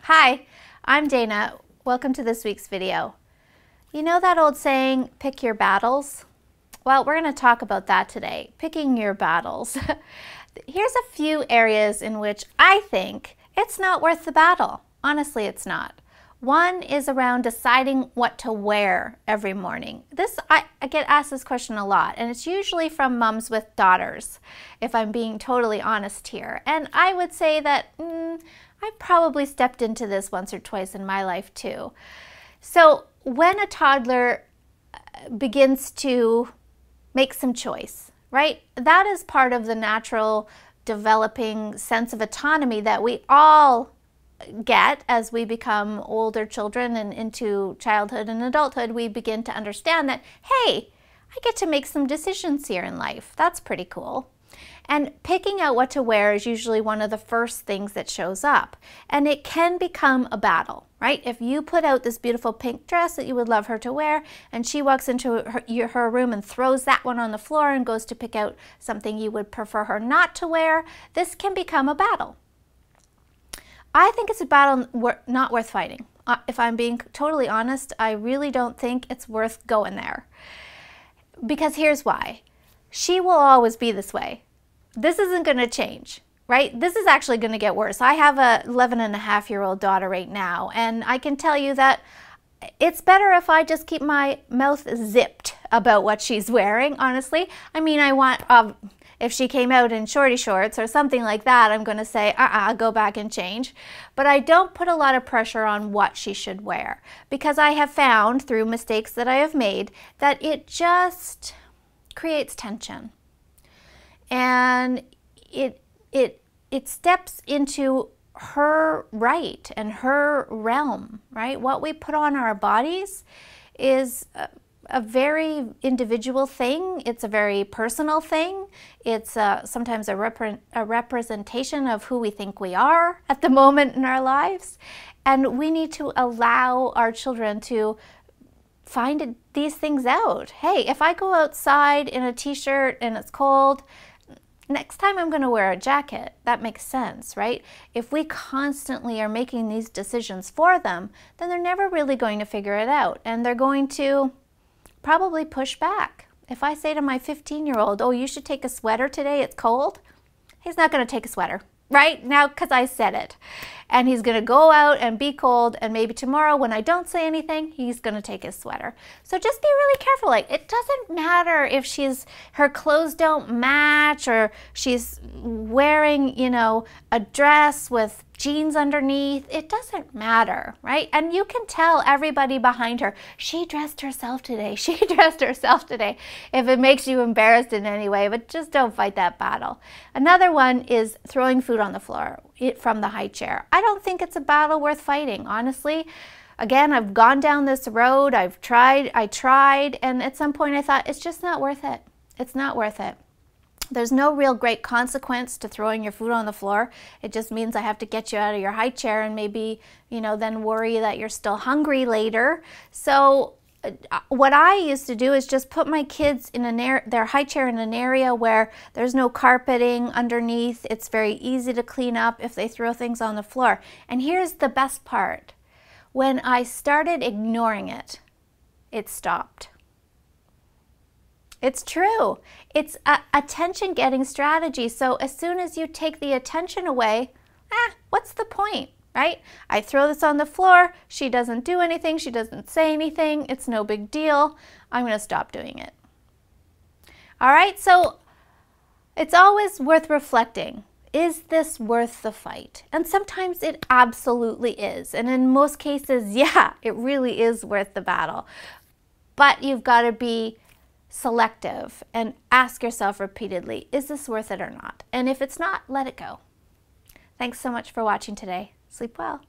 Hi, I'm Dana. Welcome to this week's video. You know that old saying, pick your battles? Well, we're going to talk about that today, picking your battles. Here's a few areas in which I think it's not worth the battle. Honestly, it's not. One is around deciding what to wear every morning. I get asked this question a lot, and it's usually from moms with daughters, if I'm being totally honest here. And I would say that I've probably stepped into this once or twice in my life too. So when a toddler begins to make some choice, right? That is part of the natural developing sense of autonomy that we all get as we become older children and into childhood and adulthood. We begin to understand that, hey, I get to make some decisions here in life. That's pretty cool. And picking out what to wear is usually one of the first things that shows up. And it can become a battle, right? If you put out this beautiful pink dress that you would love her to wear, and she walks into her room and throws that one on the floor and goes to pick out something you would prefer her not to wear, this can become a battle. I think it's a battle not worth fighting. If I'm being totally honest, I really don't think it's worth going there. Because here's why. She will always be this way. This isn't going to change, right? This is actually going to get worse. I have a 11-and-a-half-year-old daughter right now, and I can tell you that it's better if I just keep my mouth zipped about what she's wearing, honestly. I mean, I want, if she came out in shorty shorts or something like that, I'm going to say, go back and change. But I don't put a lot of pressure on what she should wear, because I have found through mistakes that I have made that it just creates tension. And it steps into her right and her realm, right? What we put on our bodies is a very individual thing. It's a very personal thing. It's sometimes a representation of who we think we are at the moment in our lives. And we need to allow our children to find these things out. Hey, if I go outside in a t-shirt and it's cold, next time I'm going to wear a jacket. That makes sense, right? If we constantly are making these decisions for them, then they're never really going to figure it out, and they're going to probably push back. If I say to my 15-year-old, oh, you should take a sweater today, it's cold, he's not going to take a sweater right now because I said it. And he's going to go out and be cold, and maybe tomorrow when I don't say anything, he's going to take his sweater. So just be really careful. Like, it doesn't matter if her clothes don't match, or she's wearing, you know, a dress with jeans underneath. It doesn't matter, right? And you can tell everybody behind her, she dressed herself today. She dressed herself today. If it makes you embarrassed in any way, but just don't fight that battle. Another one is throwing food on the floor from the high chair. I don't think it's a battle worth fighting, honestly. Again, I've gone down this road. I tried, and at some point I thought, it's just not worth it. It's not worth it. There's no real great consequence to throwing your food on the floor. It just means I have to get you out of your high chair and maybe, you know, then worry that you're still hungry later. So what I used to do is just put my kids in their high chair in an area where there's no carpeting underneath. It's very easy to clean up if they throw things on the floor. And here's the best part. When I started ignoring it, it stopped. It's true. It's a attention-getting strategy. So as soon as you take the attention away, what's the point, right? I throw this on the floor. She doesn't do anything. She doesn't say anything. It's no big deal. I'm going to stop doing it. All right, so it's always worth reflecting. Is this worth the fight? And sometimes it absolutely is. And in most cases, yeah, it really is worth the battle. But you've got to be selective and ask yourself repeatedly, is this worth it or not? And if it's not, let it go. Thanks so much for watching today. Sleep well.